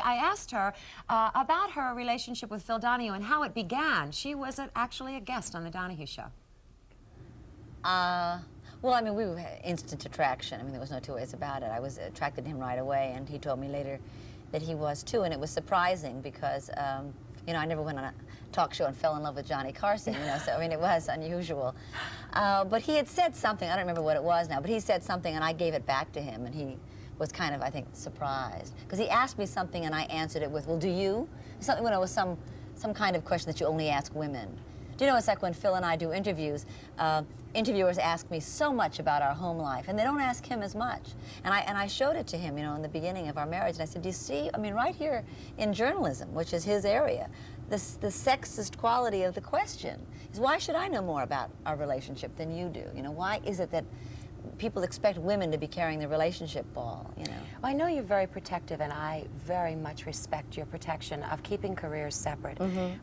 I asked her about her relationship with Phil Donahue and how it began. She was actually a guest on the Donahue Show. Well, I mean, we were instant attraction. I mean, there was no two ways about it. I was attracted to him right away, and he told me later that he was too, and it was surprising because, you know, I never went on a talk show and fell in love with Johnny Carson, you know, so, I mean, it was unusual. But he had said something, I don't remember what it was now, but he said something, and I gave it back to him, and he was kind of, I think, surprised. Because he asked me something, and I answered it with, well, do you? Something, when it was some kind of question that you only ask women. Do you know, it's like when Phil and I do interviews, interviewers ask me so much about our home life, and they don't ask him as much. And I showed it to him, you know, in the beginning of our marriage, and I said, do you see, I mean, right here in journalism, which is his area, the sexist quality of the question is, why should I know more about our relationship than you do? You know, why is it that people expect women to be carrying the relationship ball, you know? Well, I know you're very protective, and I very much respect your protection of keeping careers separate.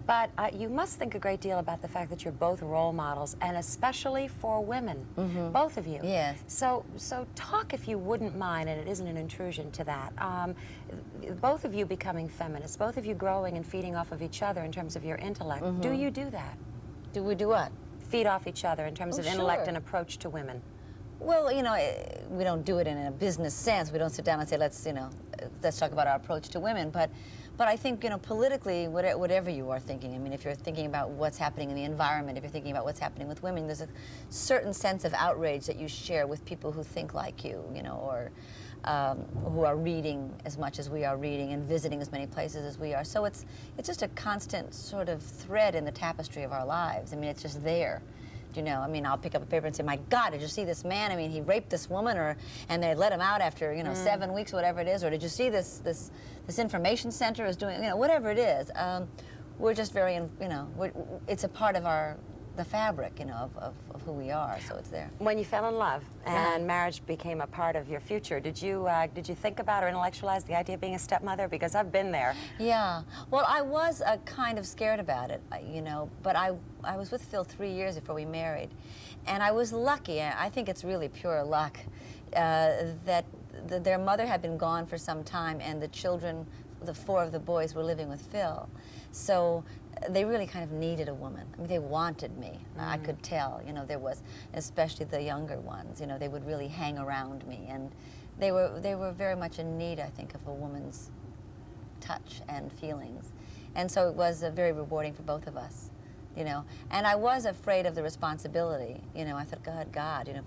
But you must think a great deal about the fact that you're both role models, and especially for women, both of you. Yes. So talk, if you wouldn't mind, and it isn't an intrusion to that, both of you becoming feminists, both of you growing and feeding off of each other in terms of your intellect. Do you do that? Do we do what? Feed off each other in terms of intellect and approach to women. Well, you know, we don't do it in a business sense. We don't sit down and say, let's, you know, let's talk about our approach to women. But I think, you know, politically, whatever you are thinking, I mean, if you're thinking about what's happening in the environment, if you're thinking about what's happening with women, there's a certain sense of outrage that you share with people who think like you know, or who are reading as much as we are reading and visiting as many places as we are. So it's just a constant sort of thread in the tapestry of our lives. I mean, it's just there. You know, I mean, I'll pick up a paper and say, my God, did you see this man? I mean, he raped this woman, and they let him out after, you know, 7 weeks, whatever it is. Or did you see this information center is doing, you know, whatever it is. We're just very, you know, it's a part of the fabric, you know, of who we are, so it's there. When you fell in love and marriage became a part of your future, did you think about or intellectualize the idea of being a stepmother? Because I've been there. Yeah. Well, I was kind of scared about it, you know, but I was with Phil 3 years before we married, and I was lucky. I think it's really pure luck that their mother had been gone for some time, and the children, the 4 of the boys, were living with Phil. So they really kind of needed a woman. I mean, they wanted me. I could tell, you know, there was, especially the younger ones, you know, they would really hang around me, and they were very much in need, I think, of a woman's touch and feelings. And so it was very rewarding for both of us, you know. And I was afraid of the responsibility, you know. I thought, God, you know,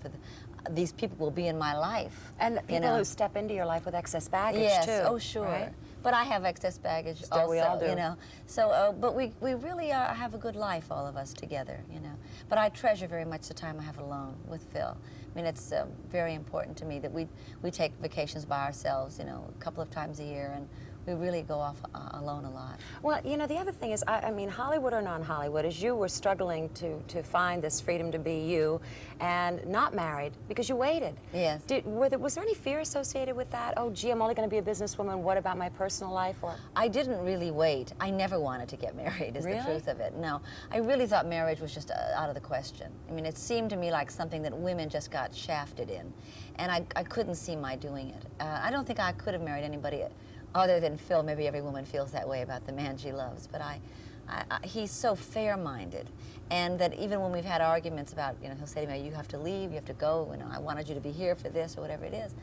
these people will be in my life. And people who step into your life with excess baggage, too. Oh, sure. Right? But I have excess baggage also, we all do. You know. So, but we really have a good life, all of us together, you know. But I treasure very much the time I have alone with Phil. I mean, it's very important to me that we take vacations by ourselves, you know, a couple of times a year, and we really go off alone a lot. Well, you know, the other thing is, I mean, Hollywood or non-Hollywood, as you were struggling to find this freedom to be you and not married because you waited. Yes. Was there any fear associated with that? Oh, gee, I'm only going to be a businesswoman. What about my personal life? Or I didn't really wait. I never wanted to get married, is the truth of it. No, I really thought marriage was just out of the question. I mean, it seemed to me like something that women just got shafted in, and I couldn't see my doing it. I don't think I could have married anybody other than Phil. Maybe every woman feels that way about the man she loves, but he's so fair-minded, and that even when we've had arguments about, you know, he'll say to me, you have to leave, you have to go, you know, I wanted you to be here for this, or whatever it is.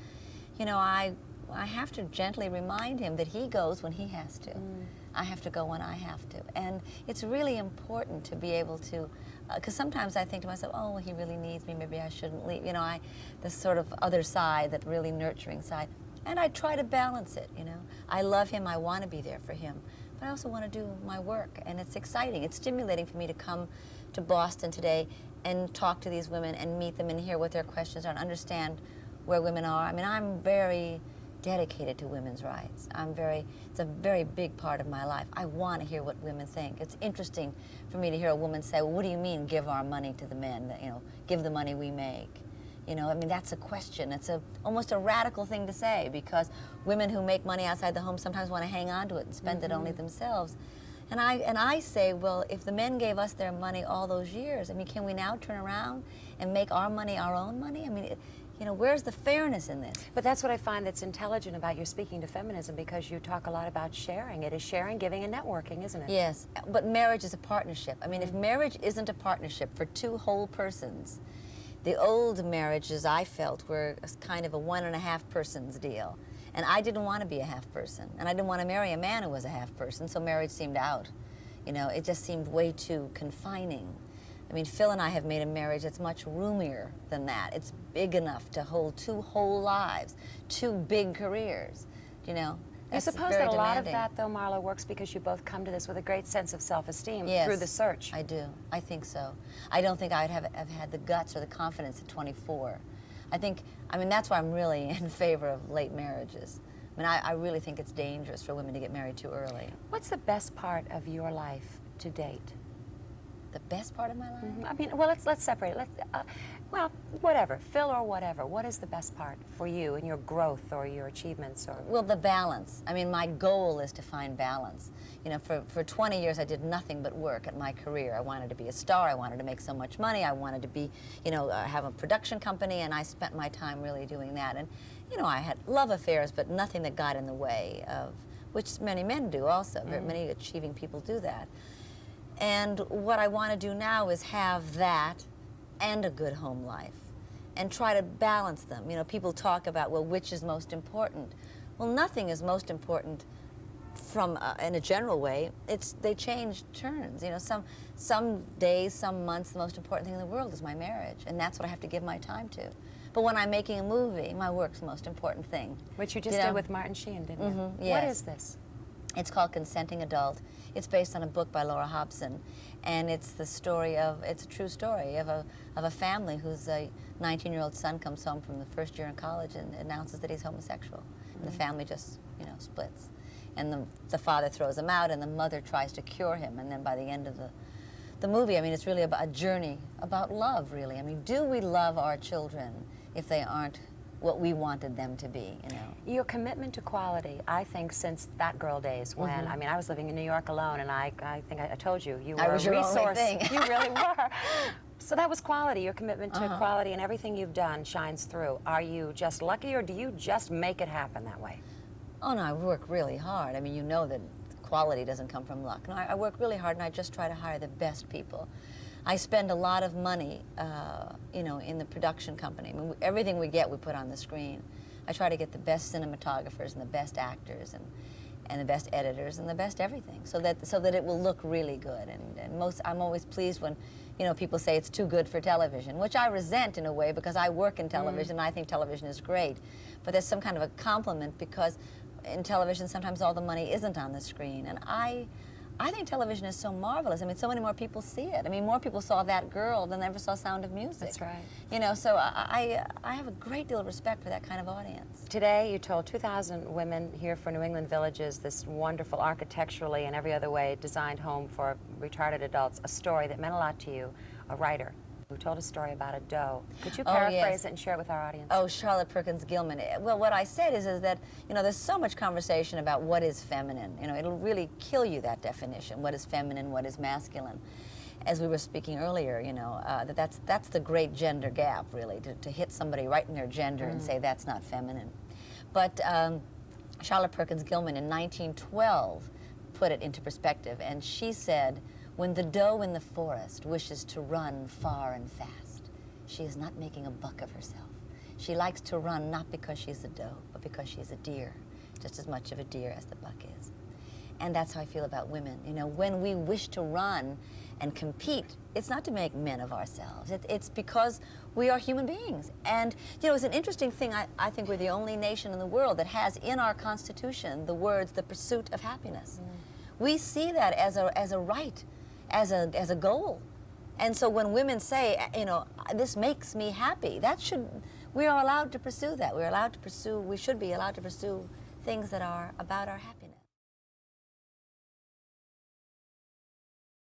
You know, I have to gently remind him that he goes when he has to. I have to go when I have to. And it's really important to be able to, because sometimes I think to myself, oh, well, he really needs me, maybe I shouldn't leave. You know, this sort of other side, that really nurturing side. And I try to balance it, you know. I love him, I want to be there for him, but I also want to do my work, and it's exciting. It's stimulating for me to come to Boston today and talk to these women and meet them and hear what their questions are and understand where women are. I mean, I'm very dedicated to women's rights. It's a very big part of my life. I want to hear what women think. It's interesting for me to hear a woman say, well, what do you mean give our money to the men, you know, give the money we make? You know, I mean, that's a question. It's almost a radical thing to say, because women who make money outside the home sometimes want to hang on to it and spend it only themselves. And I say, well, if the men gave us their money all those years, I mean, can we now turn around and make our money our own money? I mean, you know, where's the fairness in this? But that's what I find that's intelligent about your speaking to feminism, because you talk a lot about sharing. It is sharing, giving, and networking, isn't it? Yes, but marriage is a partnership. I mean, if marriage isn't a partnership for two whole persons, the old marriages I felt were kind of a 1.5 persons deal. And I didn't want to be a half person. And I didn't want to marry a man who was a half person, so marriage seemed out. You know, it just seemed way too confining. I mean, Phil and I have made a marriage that's much roomier than that. It's big enough to hold 2 whole lives, 2 big careers, you know. I suppose that a lot of that, though, Marlo, works because you both come to this with a great sense of self-esteem through the search. I do. I think so. I don't think I'd have had the guts or the confidence at 24. I mean, that's why I'm really in favor of late marriages. I mean, I really think it's dangerous for women to get married too early. What's the best part of your life to date? The best part of my life? I mean, well, let's separate it. Well, whatever, Phil or whatever. What is the best part for you in your growth or your achievements? Or well, the balance. I mean, my goal is to find balance. You know, for 20 years, I did nothing but work at my career. I wanted to be a star. I wanted to make so much money. I wanted to be, you know, have a production company, and I spent my time really doing that. And, you know, I had love affairs, but nothing that got in the way of, which many men do also. Many achieving people do that. And what I want to do now is have that and a good home life and try to balance them. You know, people talk about, well, which is most important? Well, nothing is most important from, in a general way. They change turns. You know, some days, some months, the most important thing in the world is my marriage, and that's what I have to give my time to. But when I'm making a movie, my work's the most important thing. Which you just did with Martin Sheen, didn't you? Yes. What is this? It's called Consenting Adult. It's based on a book by Laura Hobson, and it's the story of, it's a true story of a family whose 19-year-old son comes home from the first year in college and announces that he's homosexual. And the family just, you know, splits. And the father throws him out, and the mother tries to cure him, and then by the end of the movie, I mean, it's really about a journey about love, really. I mean, do we love our children if they aren't what we wanted them to be, you know? Your commitment to quality, I think, since that girl days when, I mean, I was living in New York alone, and I think I told you, you were I was a your resource. only thing. You really were. So that was quality. Your commitment to quality, and everything you've done shines through. Are you just lucky, or do you just make it happen that way? Oh, no, I work really hard. I mean, you know that quality doesn't come from luck. No, I work really hard, and I just try to hire the best people. I spend a lot of money, you know, in the production company. I mean, everything we get, we put on the screen. I try to get the best cinematographers and the best actors and the best editors and the best everything, so that it will look really good. And I'm always pleased when, you know, people say it's too good for television, which I resent in a way because I work in television and I think television is great. But there's some kind of a compliment because in television sometimes all the money isn't on the screen, and I think television is so marvelous. I mean, so many more people see it. I mean, more people saw That Girl than ever saw Sound of Music. That's right. You know, so I have a great deal of respect for that kind of audience. Today, you told 2,000 women here for New England Villages, this wonderful architecturally and every other way designed home for retarded adults, a story that meant a lot to you, a writer who told a story about a doe. Could you paraphrase it and share it with our audience? Oh, Charlotte Perkins Gilman. Well, what I said is that, you know, there's so much conversation about what is feminine. You know, it'll really kill you, that definition. What is feminine, what is masculine? As we were speaking earlier, you know, that's the great gender gap, really, to hit somebody right in their gender and say that's not feminine. But Charlotte Perkins Gilman in 1912 put it into perspective, and she said, "When the doe in the forest wishes to run far and fast, she is not making a buck of herself. She likes to run not because she's a doe, but because she's a deer, just as much of a deer as the buck is." And that's how I feel about women. You know, when we wish to run and compete, it's not to make men of ourselves. It's because we are human beings. And, you know, it's an interesting thing. I think we're the only nation in the world that has in our Constitution the words, "the pursuit of happiness." We see that as a right, as a goal. And so when women say, you know, this makes me happy, we are allowed to pursue that. We should be allowed to pursue things that are about our happiness.